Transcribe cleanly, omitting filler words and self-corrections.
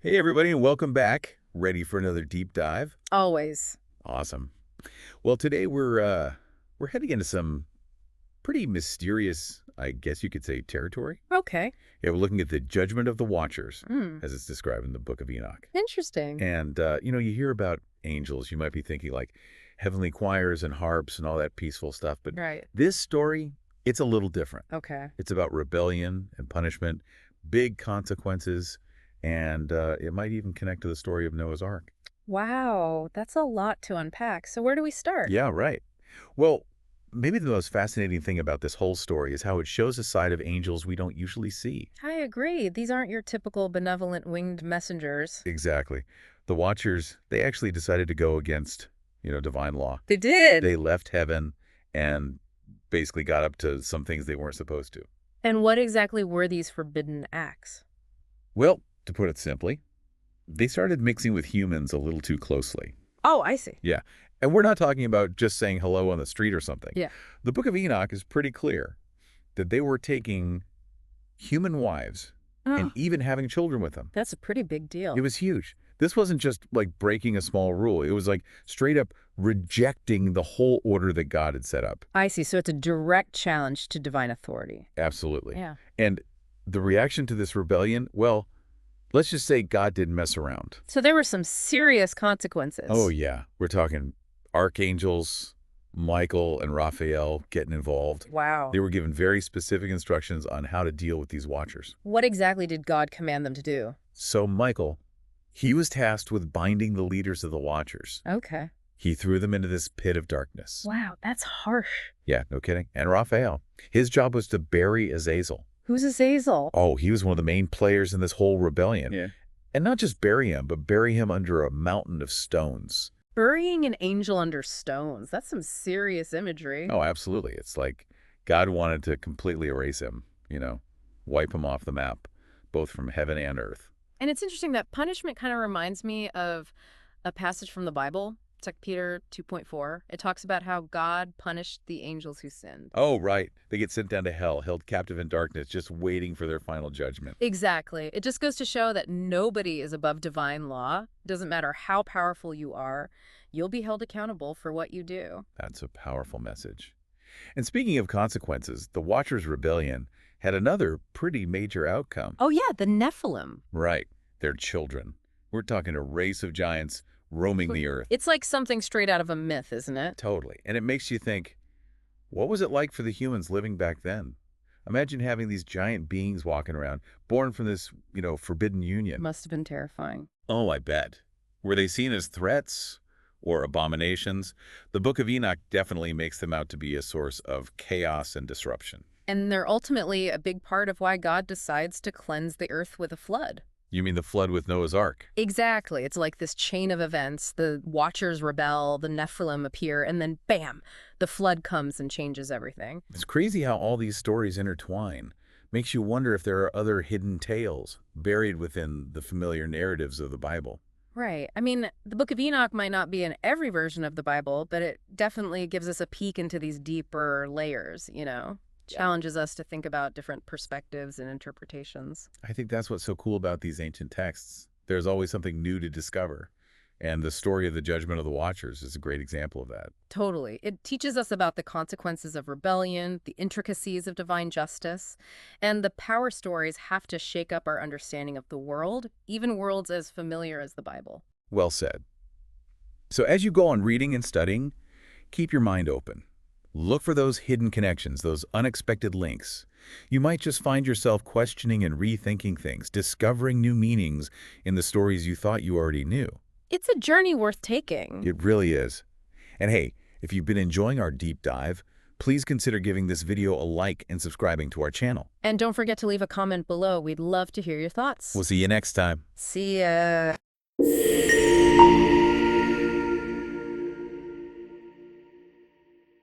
Hey everybody, and welcome back. Ready for another deep dive? Always. Awesome. Well, today we're heading into some pretty mysterious, I guess you could say, territory. Okay. Yeah, we're looking at the judgment of the Watchers, Mm. as it's described in the Book of Enoch. Interesting. And you hear about angels. You might be thinking like heavenly choirs and harps and all that peaceful stuff, but Right. this story, it's a little different. Okay. It's about rebellion and punishment, big consequences, and it might even connect to the story of Noah's Ark. Wow, that's a lot to unpack. So where do we start? Yeah, right. Well, maybe the most fascinating thing about this whole story is how it shows a side of angels we don't usually see. I agree. These aren't your typical benevolent winged messengers. Exactly. The Watchers, they actually decided to go against, divine law. They did. They left heaven and basically got up to some things they weren't supposed to. And what exactly were these forbidden acts? Well, to put it simply, they started mixing with humans a little too closely. Oh, I see. Yeah. And we're not talking about just saying hello on the street or something. Yeah. The Book of Enoch is pretty clear that they were taking human wives and Oh, even having children with them. that's a pretty big It deal. was huge. This wasn't just like breaking a small rule. It was like straight up rejecting the whole order that God had set up. I see. So it's a direct challenge to divine authority. Absolutely. Yeah. And the reaction to this rebellion, well, let's just say God didn't mess around. So there were some serious consequences. Oh, yeah. We're talking archangels, Michael and Raphael getting involved. Wow. They were given very specific instructions on how to deal with these watchers. What exactly did God command them to do? So Michael, he was tasked with binding the leaders of the watchers. Okay. He threw them into this pit of darkness. Wow, that's harsh. Yeah, no kidding. And Raphael, his job was to bury Azazel. Who's Azazel? Oh, he was one of the main players in this whole rebellion. Yeah. And not just bury him, but bury him under a mountain of stones. Burying an angel under stones. That's some serious imagery. Oh, absolutely. It's like God wanted to completely erase him, wipe him off the map, both from heaven and earth. And it's interesting that punishment kind of reminds me of a passage from the Bible. It's like Peter 2.4. It talks about how God punished the angels who sinned. Oh, right. They get sent down to hell, held captive in darkness, just waiting for their final judgment. Exactly. It just goes to show that nobody is above divine law. Doesn't matter how powerful you are, you'll be held accountable for what you do. That's a powerful message. And speaking of consequences, the Watchers' rebellion had another pretty major outcome. Oh yeah, the Nephilim. Right. Their children. We're talking a race of giants roaming the earth. It's like something straight out of a myth, isn't it? Totally. And it makes you think, what was it like for the humans living back then? Imagine having these giant beings walking around, born from this, forbidden union. Must have been terrifying. Oh, I bet. Were they seen as threats or abominations? The Book of Enoch definitely makes them out to be a source of chaos and disruption. And they're ultimately a big part of why God decides to cleanse the earth with a flood. You mean the flood with Noah's Ark? Exactly. It's like this chain of events. The Watchers rebel, the Nephilim appear, and then bam, the flood comes and changes everything. It's crazy how all these stories intertwine. Makes you wonder if there are other hidden tales buried within the familiar narratives of the Bible. Right. I mean, the Book of Enoch might not be in every version of the Bible, but it definitely gives us a peek into these deeper layers. Challenges us to think about different perspectives and interpretations. I think that's what's so cool about these ancient texts. There's always something new to discover. And the story of the judgment of the Watchers is a great example of that. Totally. It teaches us about the consequences of rebellion, the intricacies of divine justice, and the power stories have to shake up our understanding of the world, even worlds as familiar as the Bible. Well said. So as you go on reading and studying, keep your mind open. Look for those hidden connections, those unexpected links. You might just find yourself questioning and rethinking things, discovering new meanings in the stories you thought you already knew. It's a journey worth taking. It really is. And hey, if you've been enjoying our deep dive, please consider giving this video a like and subscribing to our channel. And don't forget to leave a comment below. We'd love to hear your thoughts. We'll see you next time. See ya.